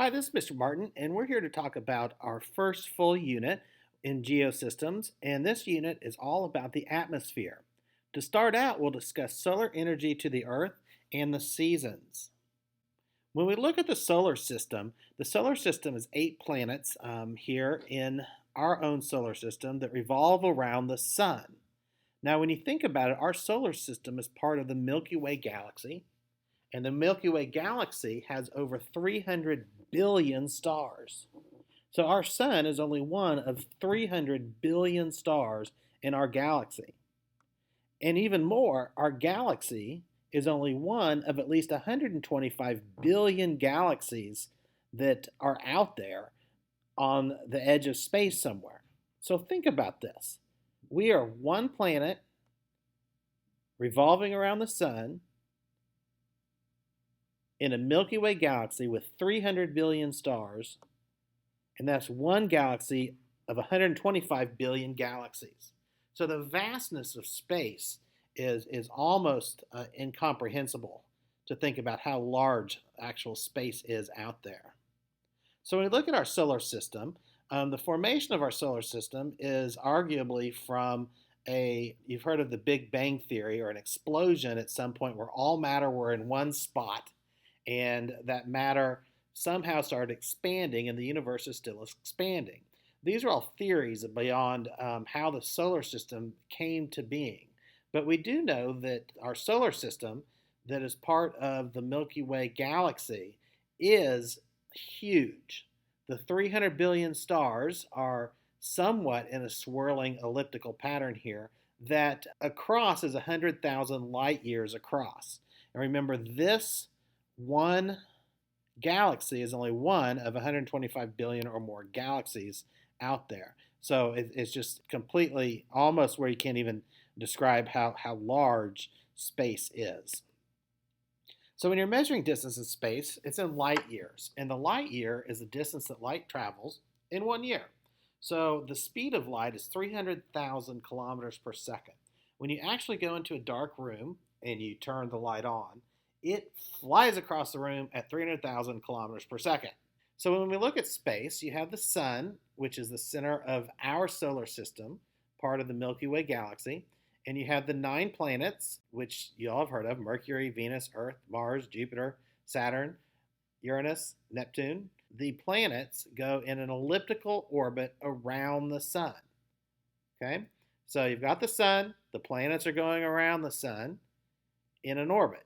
Hi, this is Mr. Martin, and we're here to talk about our first full unit in geosystems, and this unit is all about the atmosphere. To start out, we'll discuss solar energy to the Earth and the seasons. When we look at the solar system is 8 planets here in our own solar system that revolve around the sun. Now, when you think about it, our solar system is part of the Milky Way galaxy, and the Milky Way galaxy has over 300 billion stars. So our sun is only one of 300 billion stars in our galaxy. And even more, our galaxy is only one of at least 125 billion galaxies that are out there on the edge of space somewhere. So think about this. We are one planet revolving around the sun in a Milky Way galaxy with 300 billion stars, and that's one galaxy of 125 billion galaxies. So the vastness of space is almost incomprehensible to think about how large actual space is out there. So when we look at our solar system, the formation of our solar system is arguably from you've heard of the Big Bang Theory, or an explosion at some point where all matter were in one spot, and that matter somehow started expanding, and the universe is still expanding. These are all theories beyond how the solar system came to being. But we do know that our solar system, that is part of the Milky Way galaxy, is huge. The 300 billion stars are somewhat in a swirling elliptical pattern here that across is 100,000 light years across. And remember, this one galaxy is only one of 125 billion or more galaxies out there. So it's just completely almost where you can't even describe how large space is. So when you're measuring distance in space, it's in light years. And the light year is the distance that light travels in 1 year. So the speed of light is 300,000 kilometers per second. When you actually go into a dark room and you turn the light on, it flies across the room at 300,000 kilometers per second. So when we look at space, you have the sun, which is the center of our solar system, part of the Milky Way galaxy, and you have the 9 planets, which you all have heard of: Mercury, Venus, Earth, Mars, Jupiter, Saturn, Uranus, Neptune. The planets go in an elliptical orbit around the sun. Okay? So you've got the sun, the planets are going around the sun in an orbit.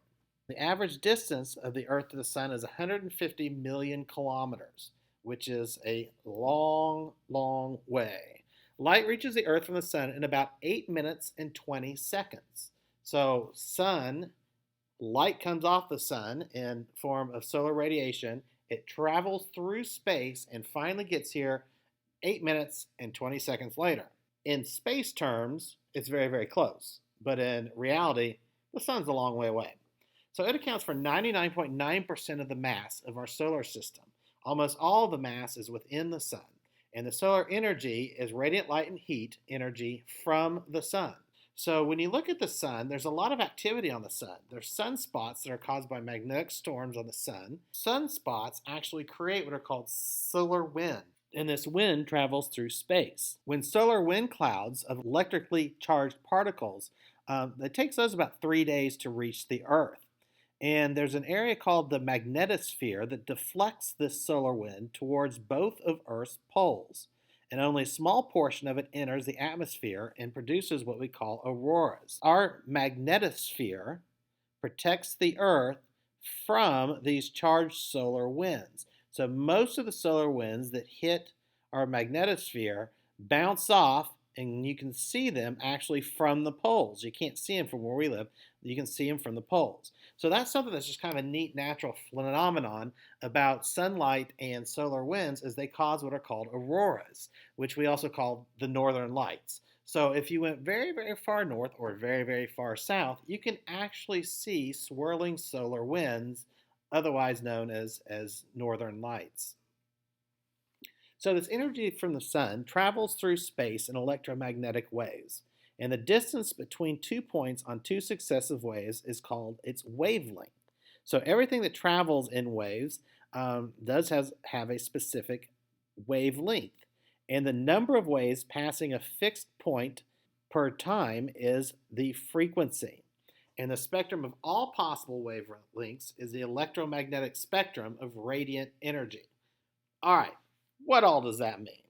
The average distance of the Earth to the Sun is 150 million kilometers, which is a long, long way. Light reaches the Earth from the Sun in about 8 minutes and 20 seconds. So light comes off the Sun in form of solar radiation. It travels through space and finally gets here 8 minutes and 20 seconds later. In space terms, it's very, very close. But in reality, the Sun's a long way away. So it accounts for 99.9% of the mass of our solar system. Almost all of the mass is within the sun. And the solar energy is radiant light and heat energy from the sun. So when you look at the sun, there's a lot of activity on the sun. There's sunspots that are caused by magnetic storms on the sun. Sunspots actually create what are called solar wind, and this wind travels through space. When solar wind clouds of electrically charged particles, it takes those about 3 days to reach the Earth. And there's an area called the magnetosphere that deflects this solar wind towards both of Earth's poles. And only a small portion of it enters the atmosphere and produces what we call auroras. Our magnetosphere protects the Earth from these charged solar winds. So most of the solar winds that hit our magnetosphere bounce off, and you can see them actually from the poles. You can't see them from where we live. You can see them from the poles. So that's something that's just kind of a neat natural phenomenon about sunlight and solar winds, is they cause what are called auroras, which we also call the northern lights. So if you went very, very far north or very, very far south, you can actually see swirling solar winds, otherwise known as northern lights. So this energy from the sun travels through space in electromagnetic waves. And the distance between 2 points on 2 successive waves is called its wavelength. So everything that travels in waves does have a specific wavelength. And the number of waves passing a fixed point per time is the frequency. And the spectrum of all possible wavelengths is the electromagnetic spectrum of radiant energy. All right, what all does that mean?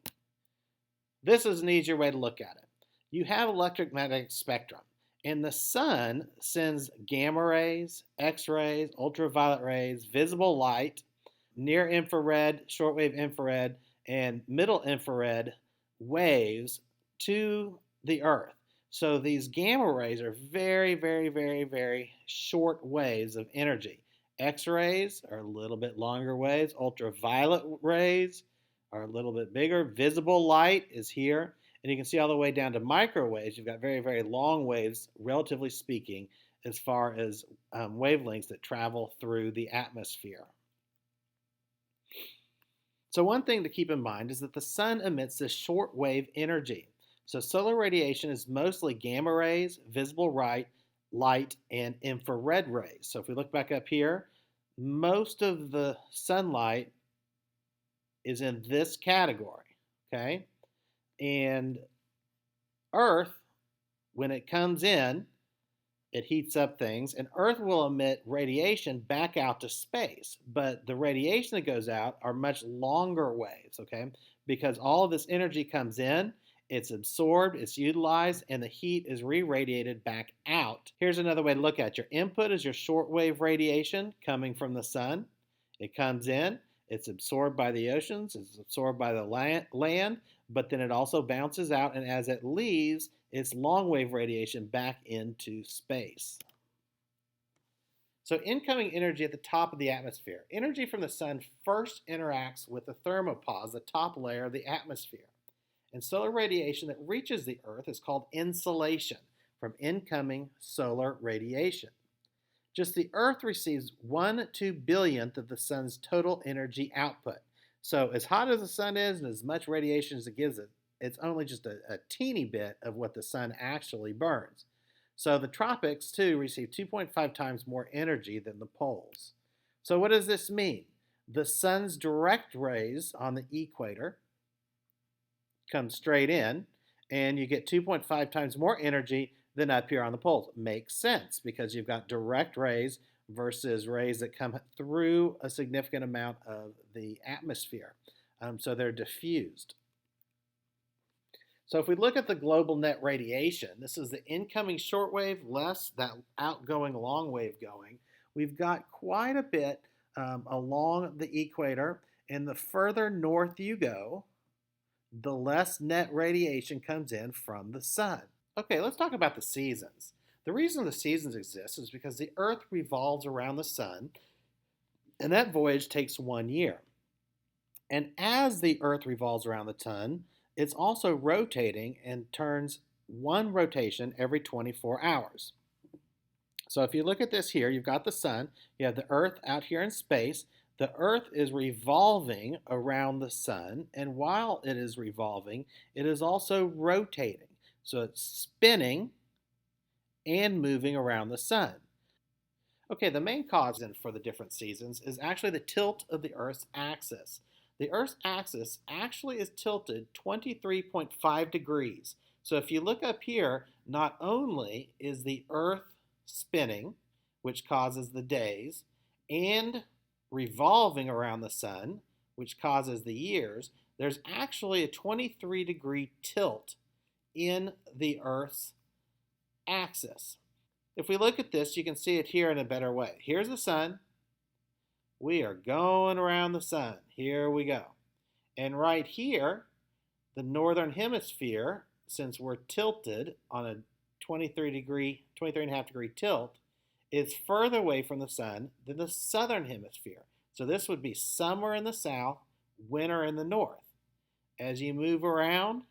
This is an easier way to look at it. You have electromagnetic spectrum, and the sun sends gamma rays, X-rays, ultraviolet rays, visible light, near infrared, shortwave infrared, and middle infrared waves to the Earth. So these gamma rays are very, very, very, very short waves of energy. X-rays are a little bit longer waves. Ultraviolet rays are a little bit bigger. Visible light is here. And you can see all the way down to microwaves. You've got very, very long waves, relatively speaking, as far as wavelengths that travel through the atmosphere. So one thing to keep in mind is that the sun emits this short wave energy. So solar radiation is mostly gamma rays, visible light, and infrared rays. So if we look back up here, most of the sunlight is in this category, okay? And Earth, when it comes in, it heats up things, and Earth will emit radiation back out to space. But the radiation that goes out are much longer waves, okay? Because all of this energy comes in, it's absorbed, it's utilized, and the heat is re-radiated back out. Here's another way to look at it. Your input is your shortwave radiation coming from the sun. It comes in, it's absorbed by the oceans, it's absorbed by the land, but then it also bounces out, and as it leaves, it's long-wave radiation back into space. So incoming energy at the top of the atmosphere. Energy from the sun first interacts with the thermopause, the top layer of the atmosphere. And solar radiation that reaches the Earth is called insolation from incoming solar radiation. Just the Earth receives 1/2 billionth of the sun's total energy output. So as hot as the sun is and as much radiation as it gives it, it's only just a teeny bit of what the sun actually burns. So the tropics, too, receive 2.5 times more energy than the poles. So what does this mean? The sun's direct rays on the equator come straight in, and you get 2.5 times more energy than up here on the poles. Makes sense because you've got direct rays versus rays that come through a significant amount of the atmosphere. So they're diffused. So if we look at the global net radiation, this is the incoming shortwave less that outgoing long wave going. We've got quite a bit along the equator, and the further north you go, the less net radiation comes in from the sun. Okay, let's talk about the seasons. The reason the seasons exist is because the Earth revolves around the sun, and that voyage takes 1 year. And as the Earth revolves around the sun, it's also rotating and turns one rotation every 24 hours. So if you look at this here, you've got the sun, you have the Earth out here in space. The Earth is revolving around the sun, and while it is revolving, it is also rotating. So it's spinning and moving around the sun. Okay, the main cause for the different seasons is actually the tilt of the Earth's axis. The Earth's axis actually is tilted 23.5 degrees. So if you look up here, not only is the Earth spinning, which causes the days, and revolving around the sun, which causes the years, there's actually a 23-degree tilt in the Earth's axis. If we look at this, you can see it here in a better way. Here's the sun. We are going around the sun. Here we go. And right here, the northern hemisphere, since we're tilted on a 23.5 degree tilt, is further away from the sun than the southern hemisphere. So this would be summer in the south, winter in the north. As you move around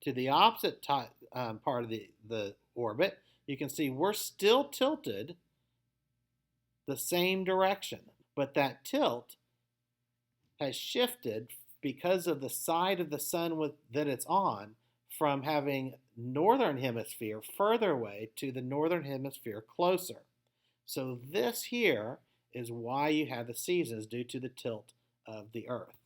to the opposite part of the orbit, you can see we're still tilted the same direction, but that tilt has shifted because of the side of the sun that it's on from having northern hemisphere further away to the northern hemisphere closer. So this here is why you have the seasons due to the tilt of the Earth.